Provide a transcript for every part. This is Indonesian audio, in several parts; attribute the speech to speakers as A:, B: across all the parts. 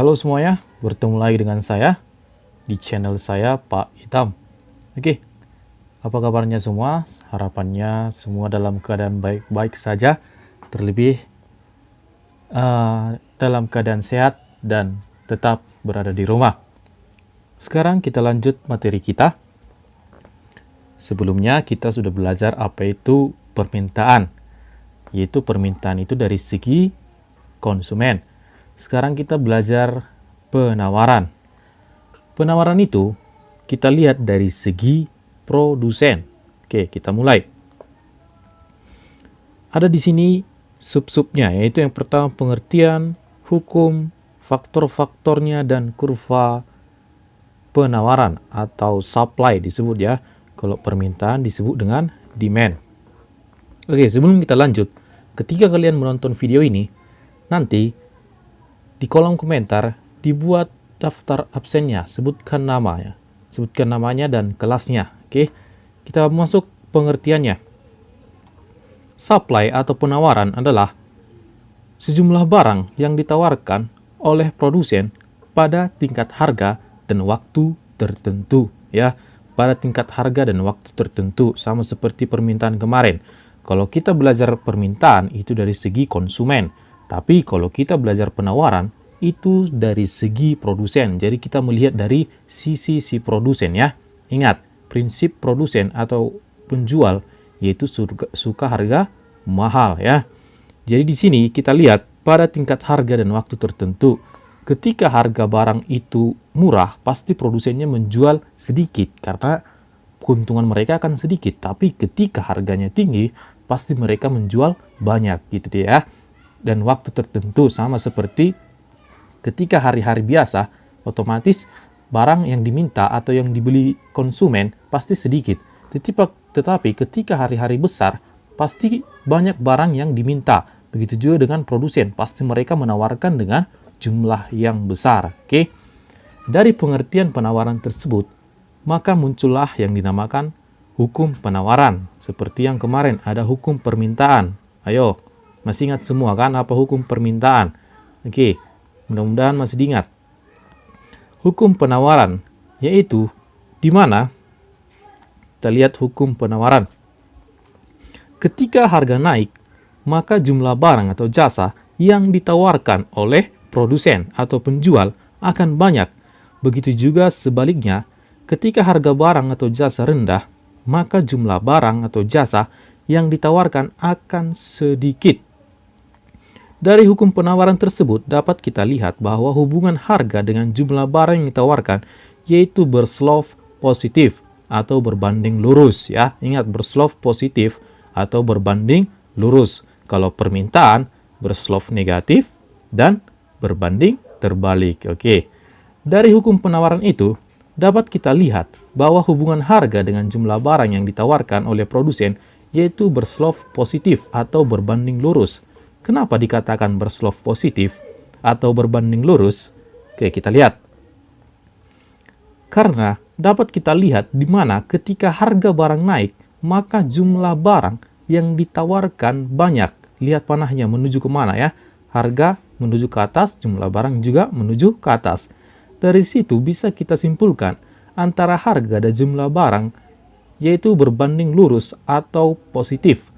A: Halo semuanya, bertemu lagi dengan saya di channel saya Pak Hitam. Oke, apa kabarnya semua? Harapannya semua dalam keadaan baik-baik saja, terlebih dalam keadaan sehat dan tetap berada di rumah. Sekarang kita lanjut materi kita. Sebelumnya kita sudah belajar apa itu permintaan, yaitu permintaan itu dari segi konsumen. Sekarang kita belajar penawaran. Penawaran itu kita lihat dari segi produsen. Oke, kita mulai. Ada di sini sub-subnya, yaitu yang pertama pengertian, hukum, faktor-faktornya, dan kurva penawaran atau supply disebut ya. Kalau permintaan disebut dengan demand. Oke, sebelum kita lanjut, ketika kalian menonton video ini, nanti di kolom komentar dibuat daftar absennya, sebutkan namanya dan kelasnya. Oke, kita masuk pengertiannya. Supply atau penawaran adalah sejumlah barang yang ditawarkan oleh produsen pada tingkat harga dan waktu tertentu, ya. Pada tingkat harga dan waktu tertentu, sama seperti permintaan kemarin. Kalau kita belajar permintaan itu dari segi konsumen, tapi kalau kita belajar penawaran, itu dari segi produsen. Jadi kita melihat dari sisi si produsen ya. Ingat, prinsip produsen atau penjual yaitu suka harga mahal ya. Jadi di sini kita lihat pada tingkat harga dan waktu tertentu. Ketika harga barang itu murah, pasti produsennya menjual sedikit karena keuntungan mereka akan sedikit. Tapi ketika harganya tinggi, pasti mereka menjual banyak gitu ya. Dan waktu tertentu sama seperti ketika hari-hari biasa, otomatis barang yang diminta atau yang dibeli konsumen pasti sedikit. Tetapi ketika hari-hari besar, pasti banyak barang yang diminta. Begitu juga dengan produsen, pasti mereka menawarkan dengan jumlah yang besar. Oke? Dari pengertian penawaran tersebut, maka muncullah yang dinamakan hukum penawaran. Seperti yang kemarin ada hukum permintaan. Ayo, masih ingat semua kan apa hukum permintaan? Oke, mudah-mudahan masih diingat. Hukum penawaran, yaitu di mana kita lihat hukum penawaran. Ketika harga naik, maka jumlah barang atau jasa yang ditawarkan oleh produsen atau penjual akan banyak. Begitu juga sebaliknya, ketika harga barang atau jasa rendah, maka jumlah barang atau jasa yang ditawarkan akan sedikit. Dari hukum penawaran tersebut dapat kita lihat bahwa hubungan harga dengan jumlah barang yang ditawarkan yaitu berslope positif atau berbanding lurus ya. Ingat, berslope positif atau berbanding lurus. Kalau permintaan berslope negatif dan berbanding terbalik. Oke. Dari hukum penawaran itu dapat kita lihat bahwa hubungan harga dengan jumlah barang yang ditawarkan oleh produsen yaitu berslope positif atau berbanding lurus. Kenapa dikatakan berslope positif atau berbanding lurus? Oke, kita lihat. Karena dapat kita lihat di mana ketika harga barang naik, maka jumlah barang yang ditawarkan banyak. Lihat panahnya menuju kemana ya. Harga menuju ke atas, jumlah barang juga menuju ke atas. Dari situ bisa kita simpulkan antara harga dan jumlah barang yaitu berbanding lurus atau positif.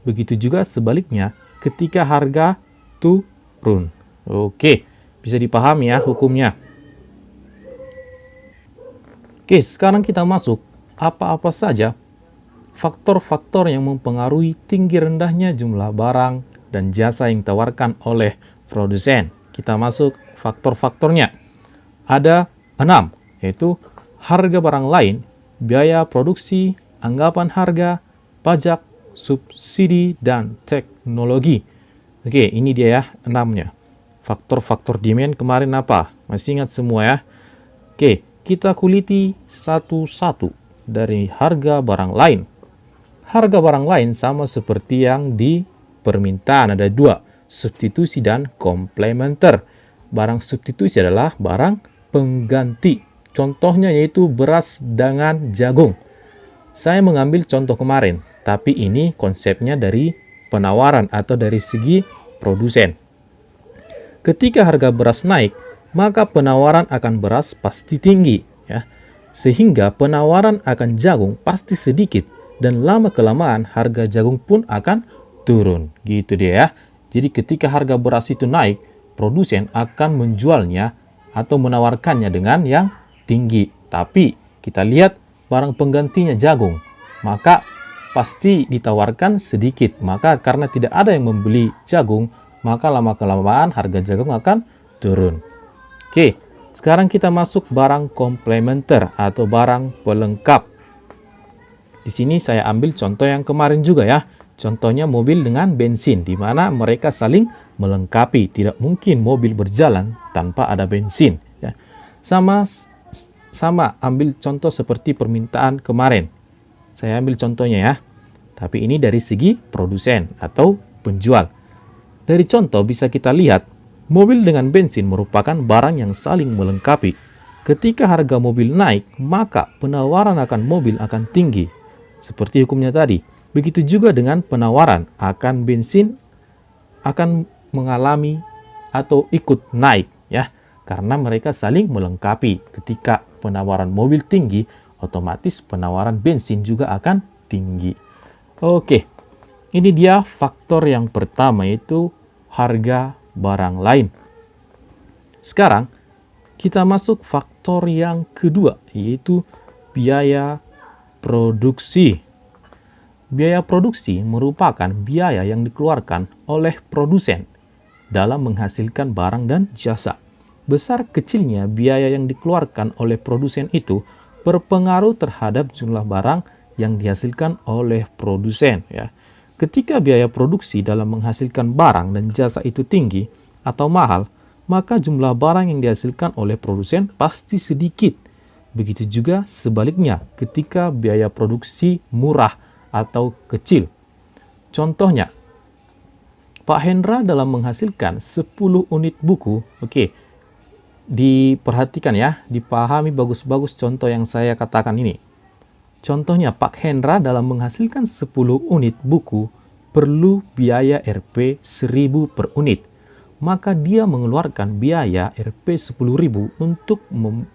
A: Begitu juga sebaliknya ketika harga turun. Oke, bisa dipahami ya hukumnya. Oke, sekarang kita masuk apa-apa saja faktor-faktor yang mempengaruhi tinggi rendahnya jumlah barang dan jasa yang ditawarkan oleh produsen. Kita masuk faktor-faktornya. Ada 6, yaitu harga barang lain, biaya produksi, anggapan harga, pajak, subsidi, dan teknologi. Oke, ini dia ya 6-nya. Faktor-faktor demand kemarin apa? Masih ingat semua ya? Oke, kita kuliti satu-satu dari harga barang lain. Harga barang lain sama seperti yang di permintaan, ada dua, substitusi dan komplementer. Barang substitusi adalah barang pengganti. Contohnya yaitu beras dengan jagung. Saya mengambil contoh kemarin, tapi ini konsepnya dari penawaran atau dari segi produsen. Ketika harga beras naik, maka penawaran akan beras pasti tinggi, ya. Sehingga penawaran akan jagung pasti sedikit dan lama-kelamaan harga jagung pun akan turun. Gitu dia ya. Jadi ketika harga beras itu naik, produsen akan menjualnya atau menawarkannya dengan yang tinggi. Tapi kita lihat barang penggantinya jagung, maka pasti ditawarkan sedikit. Maka karena tidak ada yang membeli jagung, maka lama-kelamaan harga jagung akan turun. Oke, sekarang kita masuk barang komplementer atau barang pelengkap. Di sini saya ambil contoh yang kemarin juga ya. Contohnya mobil dengan bensin, di mana mereka saling melengkapi. Tidak mungkin mobil berjalan tanpa ada bensin. Ya. Sama ambil contoh seperti permintaan kemarin. Saya ambil contohnya ya. Tapi ini dari segi produsen atau penjual. Dari contoh bisa kita lihat, mobil dengan bensin merupakan barang yang saling melengkapi. Ketika harga mobil naik, maka penawaran akan mobil akan tinggi. Seperti hukumnya tadi. Begitu juga dengan penawaran akan bensin akan mengalami atau ikut naik ya. Karena mereka saling melengkapi. Ketika penawaran mobil tinggi, otomatis penawaran bensin juga akan tinggi. Oke. Ini dia faktor yang pertama, yaitu harga barang lain. Sekarang kita masuk faktor yang kedua, yaitu biaya produksi. Biaya produksi merupakan biaya yang dikeluarkan oleh produsen dalam menghasilkan barang dan jasa. Besar kecilnya biaya yang dikeluarkan oleh produsen itu berpengaruh terhadap jumlah barang yang dihasilkan oleh produsen ya. Ketika biaya produksi dalam menghasilkan barang dan jasa itu tinggi atau mahal, maka jumlah barang yang dihasilkan oleh produsen pasti sedikit. Begitu juga sebaliknya ketika biaya produksi murah atau kecil. Contohnya, Pak Hendra dalam menghasilkan 10 unit buku, diperhatikan ya, dipahami bagus-bagus contoh yang saya katakan ini. Contohnya, Pak Hendra dalam menghasilkan 10 unit buku perlu biaya Rp 1.000 per unit. Maka dia mengeluarkan biaya Rp 10.000 untuk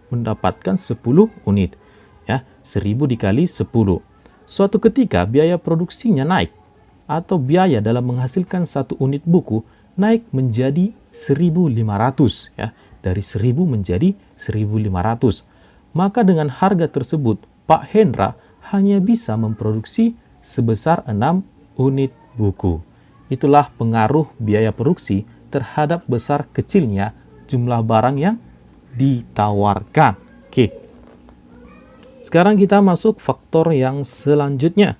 A: mendapatkan 10 unit. Ya, 1.000 dikali 10. Suatu ketika biaya produksinya naik atau biaya dalam menghasilkan 1 unit buku naik menjadi 1.500 ya. Dari 1.000 menjadi 1.500. Maka dengan harga tersebut Pak Hendra hanya bisa memproduksi sebesar 6 unit buku. Itulah pengaruh biaya produksi terhadap besar kecilnya jumlah barang yang ditawarkan. Sekarang kita masuk faktor yang selanjutnya,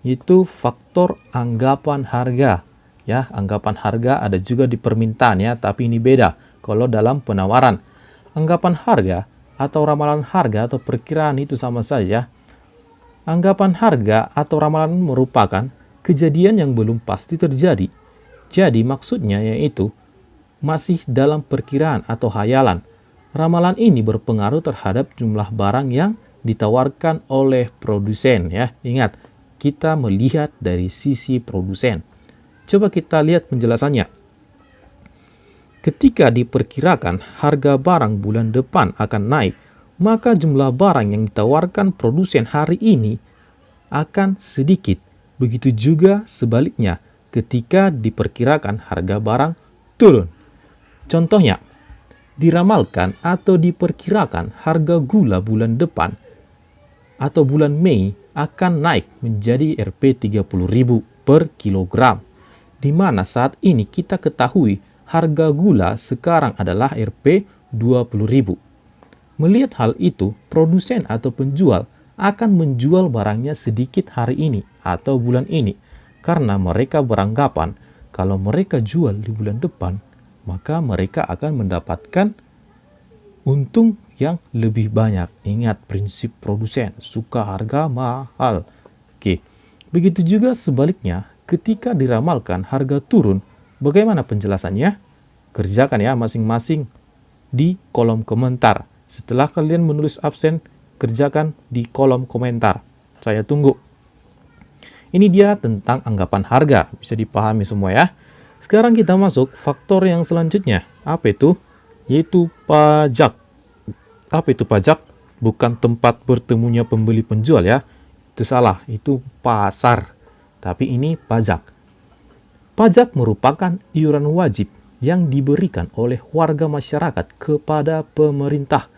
A: yaitu faktor anggapan harga. Ya, anggapan harga ada juga di permintaan ya, tapi ini beda. Kalau dalam penawaran, anggapan harga atau ramalan harga atau perkiraan itu sama saja. Anggapan harga atau ramalan merupakan kejadian yang belum pasti terjadi. Jadi maksudnya yaitu masih dalam perkiraan atau hayalan. Ramalan ini berpengaruh terhadap jumlah barang yang ditawarkan oleh produsen ya. Ingat, kita melihat dari sisi produsen. Coba kita lihat penjelasannya. Ketika diperkirakan harga barang bulan depan akan naik, maka jumlah barang yang ditawarkan produsen hari ini akan sedikit. Begitu juga sebaliknya ketika diperkirakan harga barang turun. Contohnya, diramalkan atau diperkirakan harga gula bulan depan atau bulan Mei akan naik menjadi Rp 30.000 per kilogram, di mana saat ini kita ketahui harga gula sekarang adalah Rp 20.000. Melihat hal itu, produsen atau penjual akan menjual barangnya sedikit hari ini atau bulan ini, karena mereka beranggapan kalau mereka jual di bulan depan, maka mereka akan mendapatkan untung yang lebih banyak. Ingat prinsip produsen, suka harga mahal. Oke, begitu juga sebaliknya, ketika diramalkan harga turun, bagaimana penjelasannya? Kerjakan ya masing-masing di kolom komentar. Setelah kalian menulis absen, kerjakan di kolom komentar. Saya tunggu. Ini dia tentang anggapan harga. Bisa dipahami semua ya. Sekarang kita masuk faktor yang selanjutnya. Apa itu? Yaitu pajak. Apa itu pajak? Bukan tempat bertemunya pembeli penjual ya. Itu salah, itu pasar. Tapi ini pajak. Pajak merupakan iuran wajib yang diberikan oleh warga masyarakat kepada pemerintah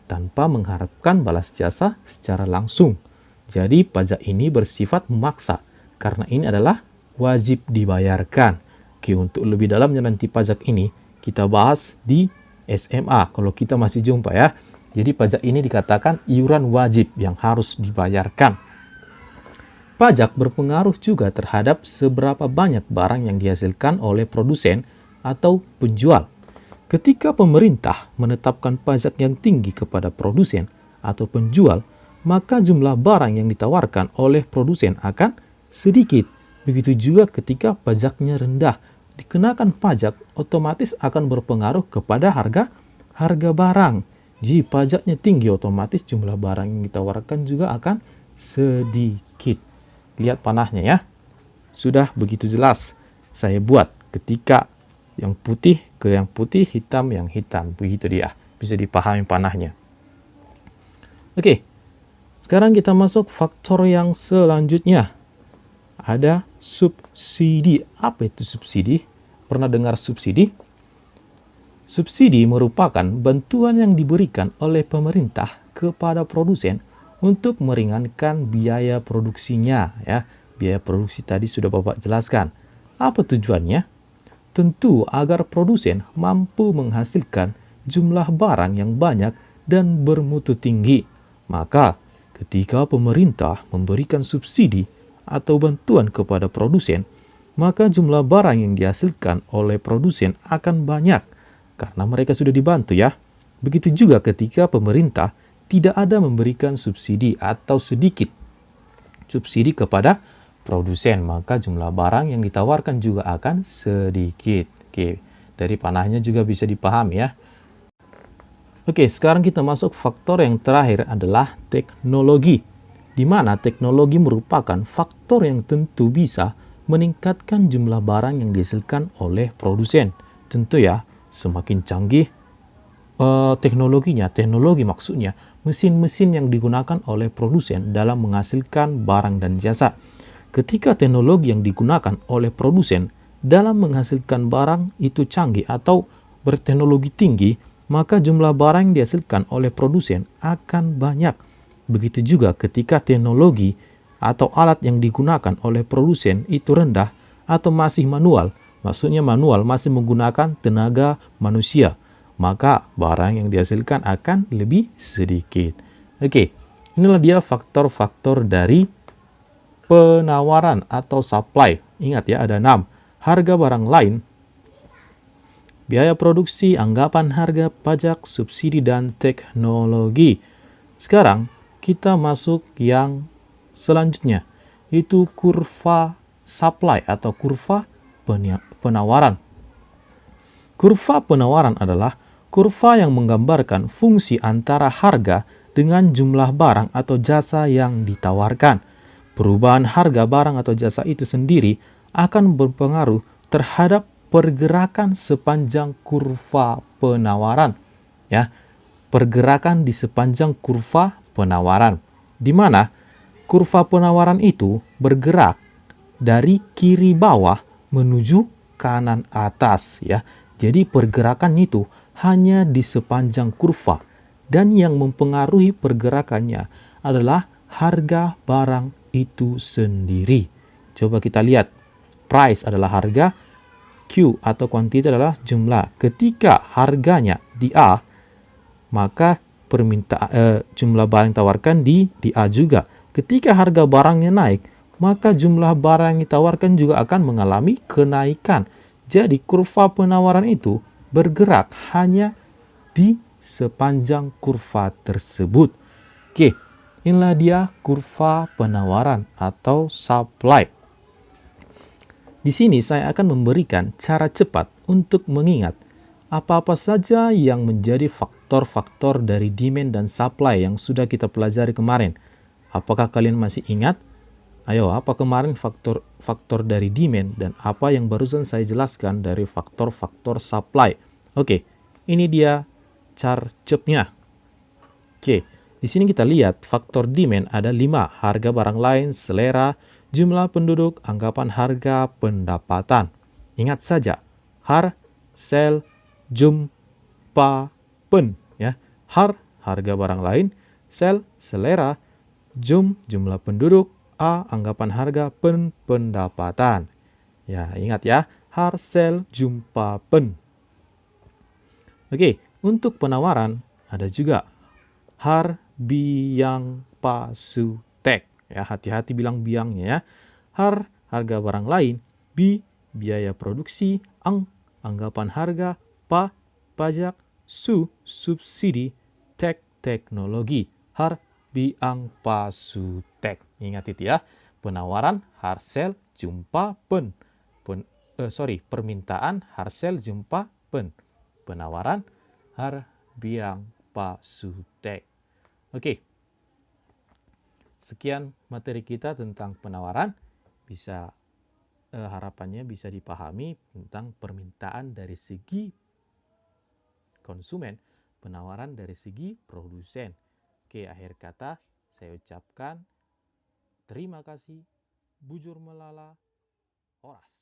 A: tanpa mengharapkan balas jasa secara langsung. Jadi pajak ini bersifat memaksa karena ini adalah wajib dibayarkan. Oke, untuk lebih dalamnya nanti pajak ini kita bahas di SMA kalau kita masih jumpa ya. Jadi pajak ini dikatakan iuran wajib yang harus dibayarkan. Pajak berpengaruh juga terhadap seberapa banyak barang yang dihasilkan oleh produsen atau penjual. Ketika pemerintah menetapkan pajak yang tinggi kepada produsen atau penjual, maka jumlah barang yang ditawarkan oleh produsen akan sedikit. Begitu juga ketika pajaknya rendah, dikenakan pajak otomatis akan berpengaruh kepada harga barang. Jadi pajaknya tinggi, otomatis jumlah barang yang ditawarkan juga akan sedikit. Lihat panahnya ya. Sudah begitu jelas saya buat ketika yang putih ke yang putih, hitam yang hitam. Begitu dia. Bisa dipahami panahnya. Oke. Sekarang kita masuk faktor yang selanjutnya. Ada subsidi. Apa itu subsidi? Pernah dengar subsidi? Subsidi merupakan bantuan yang diberikan oleh pemerintah kepada produsen untuk meringankan biaya produksinya. Ya, biaya produksi tadi sudah Bapak jelaskan. Apa tujuannya? Tentu agar produsen mampu menghasilkan jumlah barang yang banyak dan bermutu tinggi. Maka, ketika pemerintah memberikan subsidi atau bantuan kepada produsen, maka jumlah barang yang dihasilkan oleh produsen akan banyak karena mereka sudah dibantu ya. Begitu juga ketika pemerintah tidak ada memberikan subsidi atau sedikit subsidi kepada produsen, maka jumlah barang yang ditawarkan juga akan sedikit. Oke, dari panahnya juga bisa dipahami ya. Oke, sekarang kita masuk faktor yang terakhir adalah teknologi, di mana teknologi merupakan faktor yang tentu bisa meningkatkan jumlah barang yang dihasilkan oleh produsen. Tentu ya, semakin canggih teknologinya, teknologi maksudnya mesin-mesin yang digunakan oleh produsen dalam menghasilkan barang dan jasa. Ketika teknologi yang digunakan oleh produsen dalam menghasilkan barang itu canggih atau berteknologi tinggi, maka jumlah barang yang dihasilkan oleh produsen akan banyak. Begitu juga ketika teknologi atau alat yang digunakan oleh produsen itu rendah atau masih manual, maksudnya manual masih menggunakan tenaga manusia, maka barang yang dihasilkan akan lebih sedikit. Oke, inilah dia faktor-faktor dari penawaran atau supply. Ingat ya, ada 6. Harga barang lain, biaya produksi, anggapan harga, pajak, subsidi, dan teknologi. Sekarang kita masuk yang selanjutnya, yaitu kurva supply atau kurva penawaran. Kurva penawaran adalah kurva yang menggambarkan fungsi antara harga dengan jumlah barang atau jasa yang ditawarkan. Perubahan harga barang atau jasa itu sendiri akan berpengaruh terhadap pergerakan sepanjang kurva penawaran. Ya, pergerakan di sepanjang kurva penawaran, di mana kurva penawaran itu bergerak dari kiri bawah menuju kanan atas. Ya, jadi pergerakan itu hanya di sepanjang kurva, dan yang mempengaruhi pergerakannya adalah harga barang itu sendiri. Coba kita lihat, price adalah harga, Q atau quantity adalah jumlah. Ketika harganya di A, maka jumlah barang yang ditawarkan di A juga. Ketika harga barangnya naik, maka jumlah barang yang ditawarkan juga akan mengalami kenaikan. Jadi kurva penawaran itu bergerak hanya di sepanjang kurva tersebut. Oke, inilah dia kurva penawaran atau supply. Di sini saya akan memberikan cara cepat untuk mengingat apa-apa saja yang menjadi faktor-faktor dari demand dan supply yang sudah kita pelajari kemarin. Apakah kalian masih ingat? Ayo, apa kemarin faktor-faktor dari demand dan apa yang barusan saya jelaskan dari faktor-faktor supply? Oke, ini dia chartnya. Oke, di sini kita lihat faktor demand ada 5, harga barang lain, selera, jumlah penduduk, anggapan harga, pendapatan. Ingat saja, har, sel, jumpa, pen. Ya. Harga barang lain, sel, selera, jumlah penduduk, a, anggapan harga, pen, pendapatan. Ya, ingat ya, har, sel, jumpa, pen. Oke, untuk penawaran ada juga har, biang, pasu, tek. Ya, hati-hati bilang biangnya ya. Har, harga barang lain. Bi, biaya produksi. Ang, anggapan harga. Pa, pajak. Su, subsidi. Tek, teknologi. Har, biang, pasu, tek. Ingat itu ya. Penawaran, harsel, jumpa, pen. Permintaan, harsel, jumpa, pen. Penawaran, har, biang, pasu, tek. Oke. Sekian materi kita tentang penawaran. Harapannya bisa dipahami tentang permintaan dari segi konsumen, penawaran dari segi produsen. Oke, akhir kata saya ucapkan terima kasih, bujur melala, oras.